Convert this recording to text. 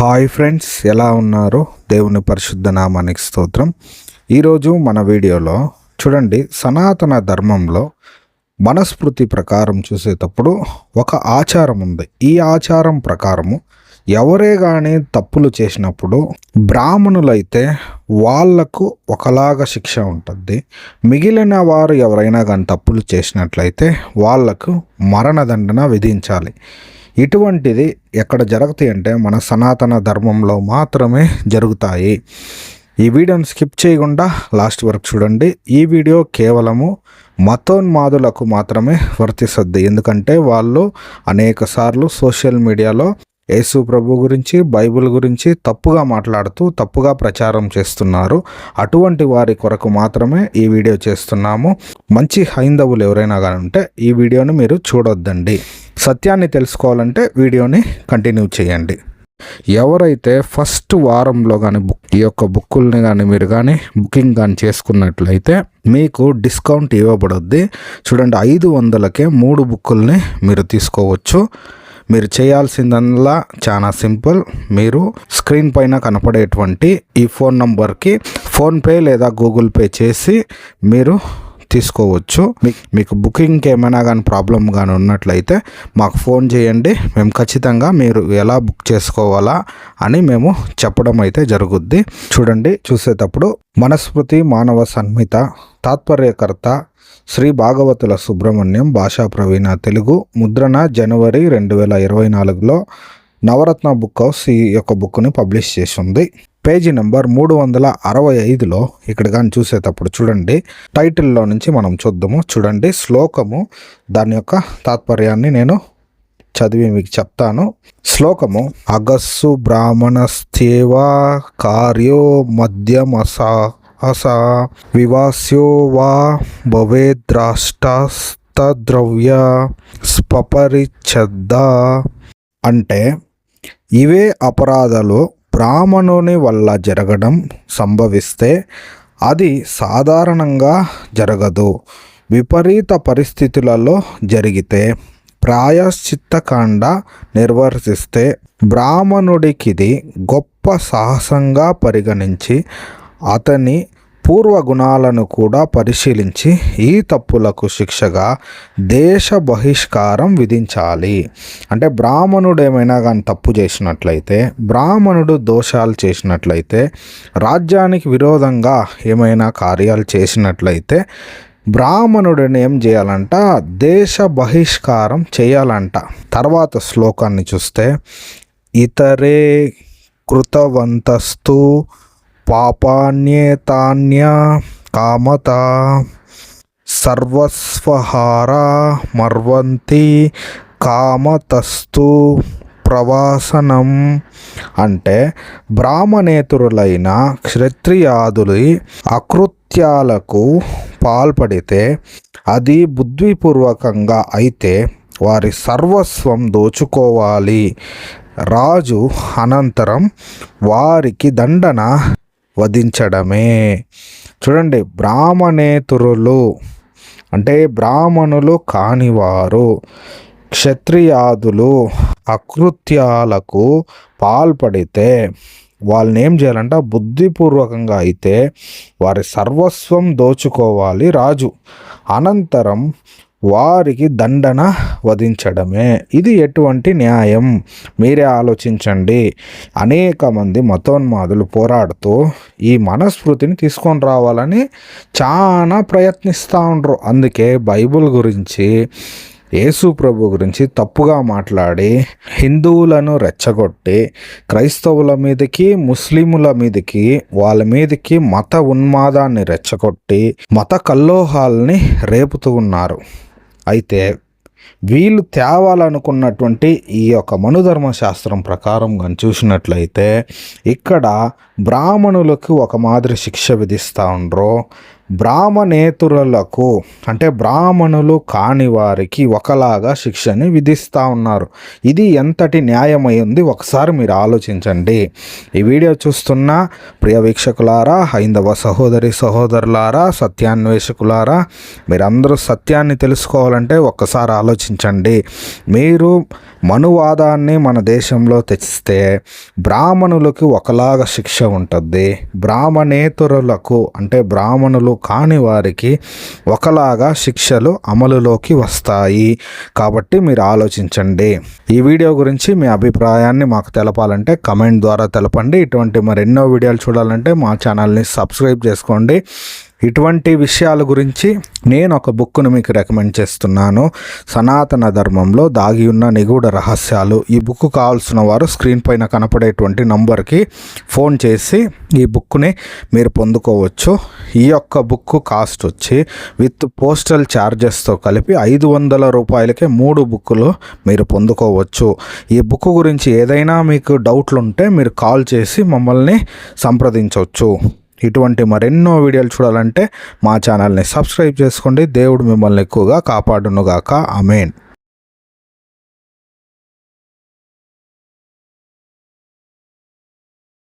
Hi friends, ఎలా ఉన్నారు? దేవుని పరిశుద్ధ నామానికి స్తోత్రం. ఈరోజు మన వీడియోలో చూడండి, సనాతన ధర్మంలో మనస్మృతి ప్రకారం చూసేటప్పుడు ఒక ఆచారం ఉంది. ఈ ఆచారం ప్రకారము ఎవరే కానీ తప్పులు చేసినప్పుడు బ్రాహ్మణులైతే వాళ్లకు ఒకలాగా శిక్ష ఉంటుంది. మిగిలిన వారు ఎవరైనా కానీ తప్పులు చేసినట్లయితే వాళ్లకు మరణదండన విధించాలి. ఇటువంటిది ఎక్కడ జరుగుతాయి అంటే మన సనాతన ధర్మంలో మాత్రమే జరుగుతాయి. ఈ వీడియోని స్కిప్ చేయకుండా లాస్ట్ వరకు చూడండి. ఈ వీడియో కేవలము మతోన్మాదులకు మాత్రమే వర్తిస్తుంది. ఎందుకంటే వాళ్ళు అనేక సార్లు సోషల్ మీడియాలో యేసు ప్రభు గురించి, బైబిల్ గురించి తప్పుగా మాట్లాడుతూ తప్పుగా ప్రచారం చేస్తున్నారు. అటువంటి వారి కొరకు మాత్రమే ఈ వీడియో చేస్తున్నాము. మంచి హైందవులు ఎవరైనా కానీ ఉంటే ఈ వీడియోని మీరు చూడొద్దండి. సత్యాన్ని తెలుసుకోవాలంటే వీడియోని కంటిన్యూ చేయండి. ఎవరైతే ఫస్ట్ వారంలో కానీ ఈ యొక్క బుక్కుల్ని కానీ మీరు కానీ బుకింగ్ కానీ చేసుకున్నట్లయితే మీకు డిస్కౌంట్ ఇవ్వబడుద్ది. చూడండి, 500కే 3 బుక్కుల్ని మీరు తీసుకోవచ్చు. మీరు చేయాల్సిందల్లా చాలా సింపుల్. మీరు స్క్రీన్ పైన కనపడేటువంటి ఈ ఫోన్ నంబర్కి ఫోన్పే లేదా గూగుల్ పే చేసి మీరు తీసుకోవచ్చు. మీకు బుకింగ్కి ఏమైనా కానీ ప్రాబ్లం కానీ ఉన్నట్లయితే మాకు ఫోన్ చేయండి. మేము ఖచ్చితంగా మీరు ఎలా బుక్ చేసుకోవాలా అని మేము చెప్పడం అయితే జరుగుద్ది. చూడండి, చూసేటప్పుడు మనస్మృతి మానవ సంహిత తాత్పర్యకర్త శ్రీ భాగవతుల సుబ్రహ్మణ్యం, భాషా ప్రవీణ తెలుగు, ముద్రణ జనవరి 2024లో నవరత్న బుక్ హౌస్ ఈ యొక్క బుక్ని పబ్లిష్ చేసింది. పేజీ నెంబర్ 365లో ఇక్కడ కానీ చూసేటప్పుడు చూడండి, టైటిల్లో నుంచి మనం చూద్దాము. చూడండి, శ్లోకము దాని యొక్క తాత్పర్యాన్ని నేను చదివి మీకు చెప్తాను. శ్లోకము: అగస్సు బ్రాహ్మణస్థేవా కార్యో మధ్యమసా అసా వివాస్యో వా భవేద్రాష్ట్రస్తద్రవ్య స్పపరిచ్ఛద్ద. అంటే ఇవే అపరాధాలు బ్రాహ్మణుని వల్ల జరగడం సంభవిస్తే అది సాధారణంగా జరగదు. విపరీత పరిస్థితులలో జరిగితే ప్రాయశ్చిత్తకాండ నిర్వర్తిస్తే బ్రాహ్మణుడికిది గొప్ప సాహసంగా పరిగణించి అతని పూర్వగుణాలను కూడా పరిశీలించి ఈ తప్పులకు శిక్షగా దేశ బహిష్కారం విధించాలి. అంటే బ్రాహ్మణుడు ఏమైనా కానీ తప్పు చేసినట్లయితే, బ్రాహ్మణుడు దోషాలు చేసినట్లయితే, రాజ్యానికి విరోధంగా ఏమైనా కార్యాలు చేసినట్లయితే బ్రాహ్మణుడిని ఏం చేయాలంట? దేశ బహిష్కారం చేయాలంట. తర్వాత శ్లోకాన్ని చూస్తే, ఇతరే కృతవంతస్తు పాపాన్యేతాన్య కామత సర్వస్వహారా మర్వంతి కామతస్తు ప్రవాసనం. అంటే బ్రాహ్మణేతరులైన క్షత్రియాదులు అకృత్యాలకు పాల్పడితే అది బుద్ధిపూర్వకంగా అయితే వారి సర్వస్వం దోచుకోవాలి. రాజు అనంతరం వారికి దండన వధించడమే. చూడండి, బ్రాహ్మణేతరులు అంటే బ్రాహ్మణులు కానివారు, క్షత్రియాదులు అకృత్యాలకు పాల్పడితే వాళ్ళని ఏం చేయాలంట? బుద్ధిపూర్వకంగా అయితే వారి సర్వస్వం దోచుకోవాలి రాజు. అనంతరం వారికి దండన వధించడమే. ఇది ఎటువంటి న్యాయం? మీరే ఆలోచించండి. అనేక మంది మతోన్మాదులు పోరాడుతూ ఈ మనస్మృతిని తీసుకొని రావాలని చాలా ప్రయత్నిస్తూ ఉండరు. అందుకే బైబిల్ గురించి, యేసు ప్రభు గురించి తప్పుగా మాట్లాడి హిందువులను రెచ్చగొట్టి క్రైస్తవుల మీదకి, ముస్లిముల మీదకి, వాళ్ళ మీదకి మత ఉన్మాదాన్ని రెచ్చగొట్టి మత కల్లోహాలని రేపుతూ ఉన్నారు. అయితే వీళ్ళు తేవాలనుకున్నటువంటి ఈ యొక్క మనుధర్మ శాస్త్రం ప్రకారం కానీ చూసినట్లయితే ఇక్కడ బ్రాహ్మణులకు ఒక మాదిరి శిక్ష విధిస్తూ ఉండరు, బ్రాహ్మణేతరులకు అంటే బ్రాహ్మణులు కాని వారికి ఒకలాగా శిక్షని విధిస్తూ ఉన్నారు. ఇది ఎంతటి న్యాయమై ఉంది ఒకసారి మీరు ఆలోచించండి. ఈ వీడియో చూస్తున్న ప్రియ వీక్షకులారా, హైందవ సహోదరి సహోదరులారా, సత్యాన్వేషకులారా, మీరందరూ సత్యాన్ని తెలుసుకోవాలంటే ఒక్కసారి ఆలోచించండి. మీరు మనువాదాన్ని మన దేశంలో తెచ్చిస్తే బ్రాహ్మణులకు ఒకలాగా శిక్ష ఉంటుంది, బ్రాహ్మణేతరులకు అంటే బ్రాహ్మణులు కాని వారికి ఒకలాగా శిక్షలు అమలులోకి వస్తాయి. కాబట్టి మీరు ఆలోచించండి. ఈ వీడియో గురించి మీ అభిప్రాయాన్ని మాకు తెలపాలంటే కమెంట్ ద్వారా తెలపండి. ఇటువంటి మరెన్నో వీడియోలు చూడాలంటే మా ఛానల్ని సబ్స్క్రైబ్ చేసుకోండి. ఇటువంటి విషయాల గురించి నేను ఒక బుక్ను మీకు రికమెండ్ చేస్తున్నాను, సనాతన ధర్మంలో దాగి ఉన్న నిగూఢ రహస్యాలు. ఈ బుక్ కావాల్సిన వారు స్క్రీన్ పైన కనపడేటువంటి నంబర్కి ఫోన్ చేసి ఈ బుక్ని మీరు పొందుకోవచ్చు. ఈ యొక్క బుక్ కాస్ట్ వచ్చి విత్ పోస్టల్ ఛార్జెస్తో కలిపి 500 రూపాయలకే 3 బుక్కులు మీరు పొందుకోవచ్చు. ఈ బుక్ గురించి ఏదైనా మీకు డౌట్లు ఉంటే మీరు కాల్ చేసి మమ్మల్ని సంప్రదించవచ్చు. ఇటువంటి మరెన్నో వీడియోలు చూడాలంటే మా ఛానల్ని సబ్స్క్రైబ్ చేసుకోండి. దేవుడు మిమ్మల్ని ఎక్కువగా కాపాడునుగాక. ఆమేన్.